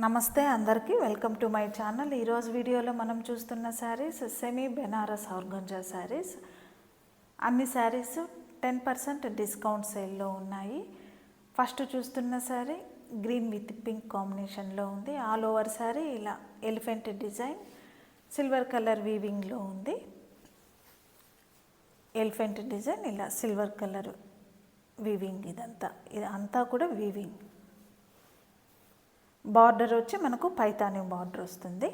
నమస్తే అందరికీ, welcome to my channel. ఈరోజు వీడియోలో మనం చూస్తున్న శారీస్ సెమీ బెనారస్ ఆర్గంజా శారీస్. అన్ని శారీస్ 10% డిస్కౌంట్ సేల్లో ఉన్నాయి. ఫస్ట్ చూస్తున్న శారీ గ్రీన్ విత్ పింక్ కాంబినేషన్లో ఉంది. ఆల్ ఓవర్ శారీ ఇలా ఎలిఫెంట్ డిజైన్ సిల్వర్ కలర్ వీవింగ్లో ఉంది. ఎలిఫెంట్ డిజైన్ ఇలా సిల్వర్ కలర్ వీవింగ్, ఇదంతా కూడా వీవింగ్. బార్డర్ వచ్చి మనకు పైతానీ బార్డర్ వస్తుంది.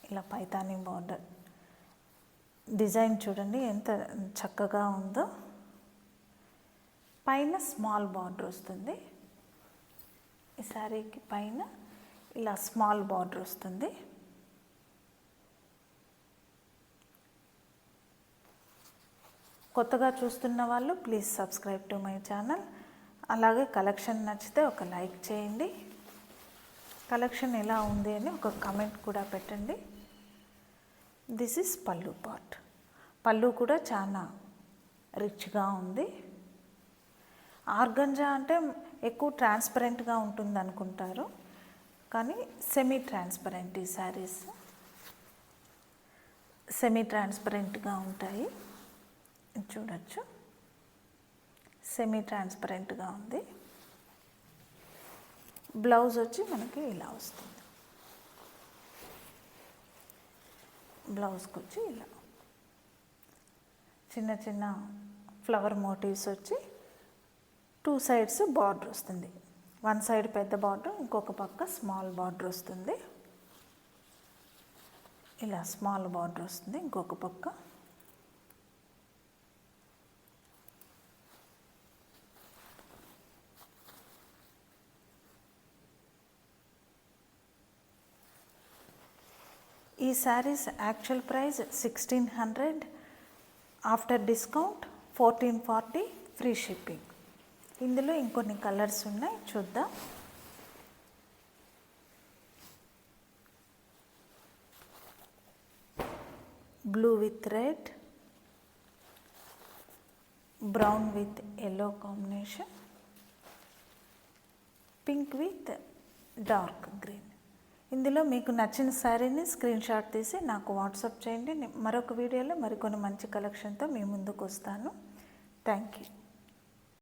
ఇలా పైతానీ బార్డర్ డిజైన్ చూడండి ఎంత చక్కగా ఉందో. పైన స్మాల్ బార్డర్ వస్తుంది. ఈ శారీకి పైన ఇలా స్మాల్ బార్డర్ వస్తుంది. కొత్తగా చూస్తున్న వాళ్ళు please subscribe to my channel. అలాగే కలెక్షన్ నచ్చితే ఒక లైక్ చేయండి. కలెక్షన్ ఎలా ఉంది అని ఒక కమెంట్ కూడా పెట్టండి. దిస్ ఈజ్ పళ్ళు పార్ట్. పళ్ళు కూడా చాలా రిచ్గా ఉంది. ఆర్గంజా అంటే ఎక్కువ ట్రాన్స్పరెంట్గా ఉంటుంది అనుకుంటారు, కానీ సెమీ ట్రాన్స్పరెంట్. ఈ శారీస్ సెమీ ట్రాన్స్పరెంట్గా ఉంటాయి, చూడొచ్చు. సెమీ ట్రాన్స్పరెంట్గా ఉంది. బ్లౌజ్ వచ్చి మనకి ఇలా వస్తుంది. బ్లౌజ్కి వచ్చి ఇలా చిన్న చిన్న ఫ్లవర్ మోటివ్స్ వచ్చి 2 సైడ్స్ బార్డర్ వస్తుంది. 1 సైడ్ పెద్ద బార్డర్, ఇంకొక పక్క స్మాల్ బార్డర్ వస్తుంది. ఇలా స్మాల్ బార్డర్ వస్తుంది ఇంకొక పక్క. ఈ saris actual price 1600, after discount 1440, free shipping. ఇందులో ఇంకొన్ని కలర్స్ ఉన్నాయి, చూద్దాం. Blue with red, brown with yellow combination, pink with dark green. ఇందులో మీకు నచ్చిన శారీని స్క్రీన్ షాట్ తీసి నాకు వాట్సాప్ చేయండి. మరొక వీడియోలో మరికొన్ని మంచి కలెక్షన్తో మీ ముందుకు వస్తాను. Thank you.